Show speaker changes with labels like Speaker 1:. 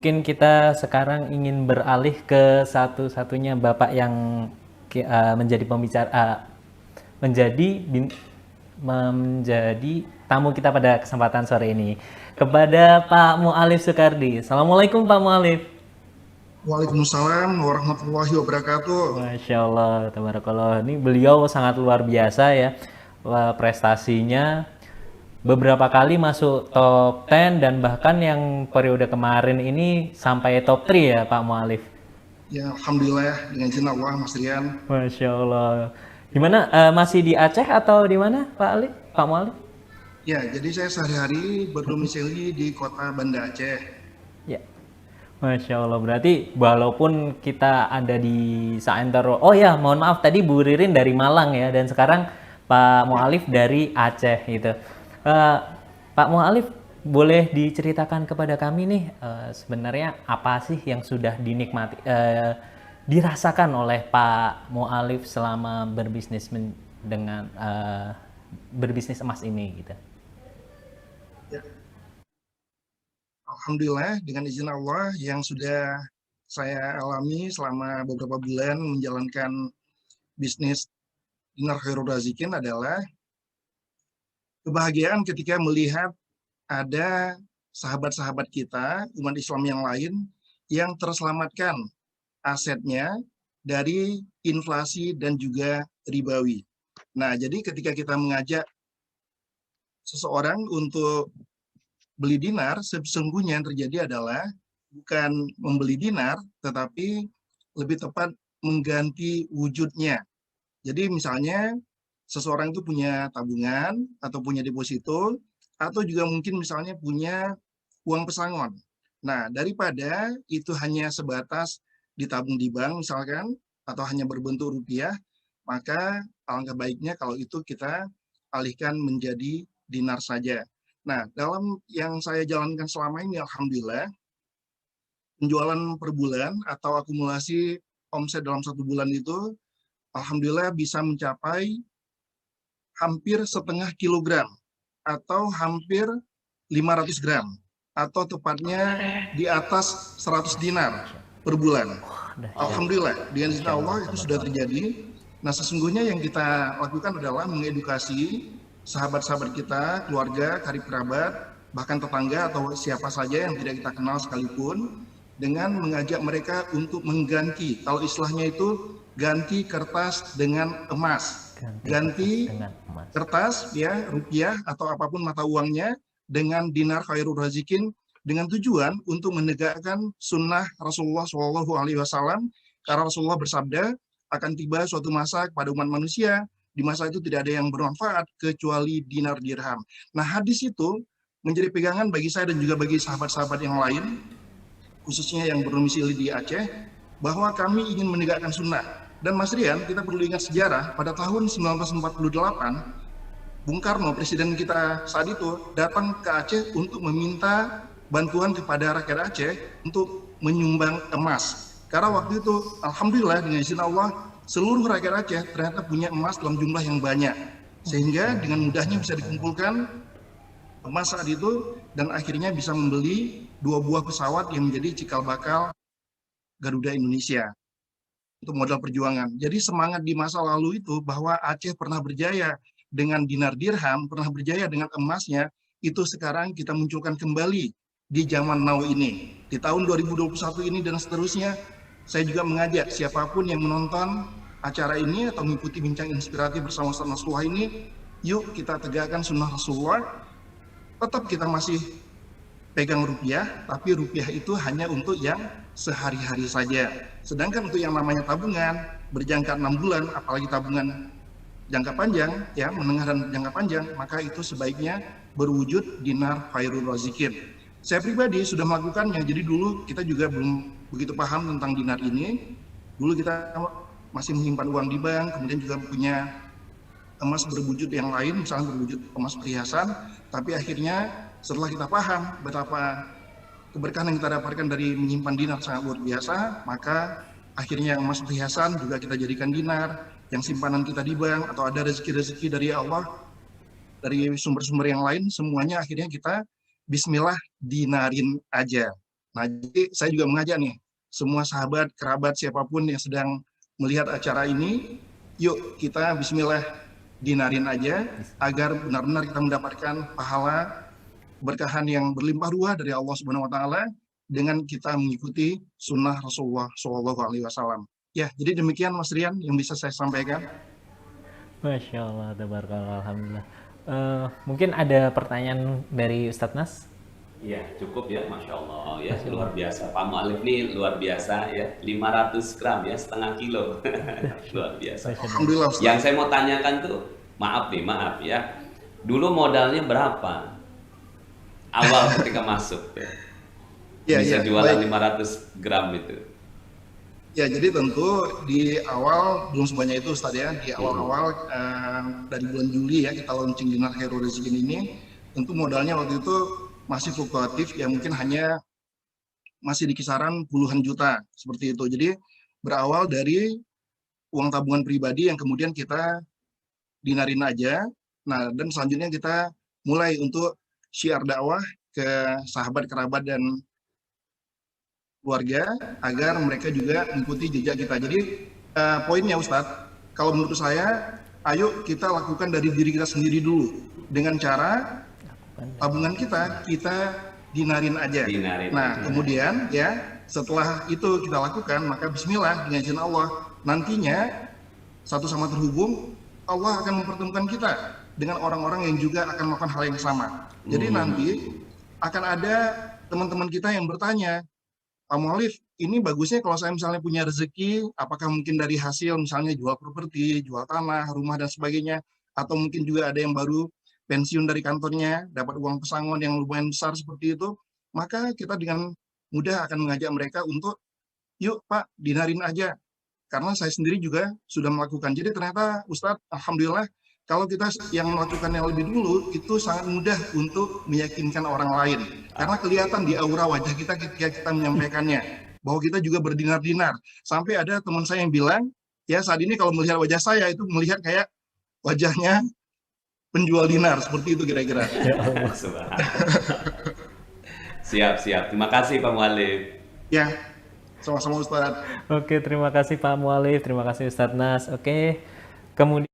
Speaker 1: Mungkin kita sekarang ingin beralih ke satu-satunya bapak yang menjadi pembicara, menjadi menjadi tamu kita pada kesempatan sore ini, kepada Pak Mu'alif Soekardi. Assalamualaikum Pak Mu'alif.
Speaker 2: Waalaikumsalam warahmatullahi wabarakatuh.
Speaker 1: Masya Allah, tabarakallah. Ini beliau sangat luar biasa ya. Prestasinya beberapa kali masuk top 10 dan bahkan yang periode kemarin ini sampai top 3 ya Pak Mu'alif.
Speaker 2: Ya, alhamdulillah dengan izin Allah, Mas Rian.
Speaker 1: Masya Allah. Gimana? Masih di Aceh atau di mana Pak Alif? Pak Mu'alif?
Speaker 2: Ya, jadi saya sehari-hari berdomisili di kota Banda Aceh.
Speaker 1: Ya. Masya Allah, berarti walaupun kita ada di Saentero, oh ya mohon maaf tadi Bu Ririn dari Malang ya, dan sekarang Pak
Speaker 2: Ya,
Speaker 1: Mu'alif dari Aceh gitu. Eh, Pak Mu'alif boleh diceritakan kepada kami nih sebenarnya apa sih yang sudah dinikmati, dirasakan oleh Pak Mu'alif selama dengan berbisnis emas ini gitu.
Speaker 2: ya. Alhamdulillah dengan izin Allah yang sudah saya alami selama beberapa bulan menjalankan bisnis Dinar Khairul Razikin adalah kebahagiaan ketika melihat ada sahabat-sahabat kita, umat Islam yang lain, yang terselamatkan asetnya dari inflasi dan juga ribawi. Nah, jadi ketika kita mengajak seseorang untuk beli dinar, sesungguhnya yang terjadi adalah bukan membeli dinar, tetapi lebih tepat mengganti wujudnya. Jadi misalnya seseorang itu punya tabungan atau punya deposito, atau juga mungkin misalnya punya uang pesangon. Nah, daripada itu hanya sebatas ditabung di bank misalkan, atau hanya berbentuk rupiah, maka alangkah baiknya kalau itu kita alihkan menjadi dinar saja. Nah, dalam yang saya jalankan selama ini, alhamdulillah, penjualan per bulan atau akumulasi omset dalam satu bulan itu, alhamdulillah bisa mencapai hampir setengah kilogram atau hampir 500 gram atau tepatnya di atas 100 dinar per bulan.
Speaker 1: Dahsyat.
Speaker 2: Alhamdulillah, dengan izin
Speaker 1: Masya Allah,
Speaker 2: Allah itu sudah
Speaker 1: tabarakallah.
Speaker 2: terjadi. Nah, sesungguhnya yang kita lakukan adalah mengedukasi sahabat-sahabat kita, keluarga, karib kerabat, bahkan tetangga atau siapa saja yang tidak kita kenal sekalipun, dengan mengajak mereka untuk mengganti, kalau istilahnya itu ganti kertas dengan emas,
Speaker 1: Ganti kertas
Speaker 2: ganti
Speaker 1: dengan emas.
Speaker 2: kertas ya rupiah atau apapun mata uangnya dengan dinar khairul razikin, dengan tujuan untuk menegakkan sunnah Rasulullah Shallallahu Alaihi Wasallam, karena Rasulullah bersabda akan tiba suatu masa kepada umat manusia di masa itu tidak ada yang bermanfaat kecuali dinar dirham. Nah, hadis itu menjadi pegangan bagi saya dan juga bagi sahabat-sahabat yang lain, khususnya yang berdomisili di Aceh, bahwa kami ingin menegakkan sunnah. Dan Mas Rian, kita perlu ingat sejarah, pada tahun 1948, Bung Karno, presiden kita saat itu, datang ke Aceh untuk meminta bantuan kepada rakyat Aceh untuk menyumbang emas. Karena waktu itu, alhamdulillah dengan izin Allah, seluruh rakyat Aceh ternyata punya emas dalam jumlah yang banyak. Sehingga dengan mudahnya bisa dikumpulkan emas saat itu, dan akhirnya bisa membeli 2 buah pesawat yang menjadi cikal bakal Garuda Indonesia untuk modal perjuangan. Jadi semangat di masa lalu itu bahwa Aceh pernah berjaya dengan dinar dirham, pernah berjaya dengan emasnya, itu sekarang kita munculkan kembali di zaman now ini. Di tahun 2021 ini dan seterusnya, saya juga mengajak siapapun yang menonton acara ini atau mengikuti bincang inspiratif bersama Ustaz Nasrullah ini, yuk kita tegakkan sunnah Rasulullah. Tetap kita masih pegang rupiah, tapi rupiah itu hanya untuk yang sehari-hari saja. Sedangkan untuk yang namanya tabungan berjangka 6 bulan, apalagi tabungan jangka panjang, ya menengah dan jangka panjang, maka itu sebaiknya berwujud dinar khairul razikin. Saya pribadi sudah melakukannya, jadi dulu kita juga belum begitu paham tentang dinar ini. Dulu kita masih menyimpan uang di bank, kemudian juga punya emas berwujud yang lain, misalnya berwujud emas perhiasan, tapi akhirnya setelah kita paham betapa keberkahan yang kita dapatkan dari menyimpan dinar sangat luar biasa, maka akhirnya emas perhiasan juga kita jadikan dinar, yang simpanan kita di bank, atau ada rezeki-rezeki dari Allah, dari sumber-sumber yang lain, semuanya akhirnya kita bismillah dinarin aja. Nah, jadi saya juga mengajak nih, semua sahabat, kerabat, siapapun yang sedang melihat acara ini, yuk kita bismillah dinarin aja, agar benar-benar kita mendapatkan pahala, berkahan yang berlimpah ruah dari Allah Subhanahu wa taala dengan kita mengikuti sunnah Rasulullah Shallallahu alaihi wasallam. Ya, jadi demikian Mas Rian yang bisa saya sampaikan.
Speaker 1: Masya Allah, tabarakallah, alhamdulillah. Mungkin ada pertanyaan dari Ustadz Nas?
Speaker 3: Iya, cukup ya, Masya Allah ya, luar biasa. Pak Mu'alif nih luar biasa ya, 500 gram ya, setengah kilo. Luar biasa.
Speaker 2: Alhamdulillah Ustaz.
Speaker 3: Yang saya mau tanyakan tuh, maaf ya, dulu modalnya berapa? Awal ketika masuk ya, bisa jualan
Speaker 2: baik.
Speaker 3: 500 gram itu.
Speaker 2: Ya, jadi tentu di awal belum sebanyak itu Ustaz ya. Di awal-awal dari bulan Juli ya kita launching Dinar Khairul Rezekin ini, tentu modalnya waktu itu masih fluktuatif ya, mungkin hanya masih di kisaran puluhan juta seperti itu. Jadi berawal dari uang tabungan pribadi yang kemudian kita dinarin aja. Nah, dan selanjutnya kita mulai untuk syiar dakwah ke sahabat, kerabat, dan keluarga agar mereka juga mengikuti jejak kita. Jadi poinnya Ustadz, kalau menurut saya, ayo kita lakukan dari diri kita sendiri dulu dengan cara tabungan kita dinarin aja. Nah, kemudian ya setelah itu kita lakukan, maka Bismillah dengan izin Allah, nantinya satu sama terhubung, Allah akan mempertemukan kita dengan orang-orang yang juga akan melakukan hal yang sama. Jadi nanti akan ada teman-teman kita yang bertanya, Pak Mu'alif, ini bagusnya kalau saya misalnya punya rezeki, apakah mungkin dari hasil misalnya jual properti, jual tanah, rumah, dan sebagainya, atau mungkin juga ada yang baru pensiun dari kantornya, dapat uang pesangon yang lumayan besar seperti itu, maka kita dengan mudah akan mengajak mereka untuk, yuk Pak, dinarin aja. Karena saya sendiri juga sudah melakukan. Jadi ternyata Ustadz, Alhamdulillah, kalau kita yang melakukannya lebih dulu, itu sangat mudah untuk meyakinkan orang lain. Karena kelihatan di aura wajah kita ketika kita menyampaikannya, bahwa kita juga berdinar-dinar. Sampai ada teman saya yang bilang, ya saat ini kalau melihat wajah saya, itu melihat kayak wajahnya penjual dinar, seperti itu kira-kira.
Speaker 3: Siap. Terima kasih Pak Mu'alif.
Speaker 2: Ya, sama-sama Ustadz.
Speaker 1: Oke, terima kasih Pak Mu'alif, terima kasih Ustadz Nas. Oke, kemudian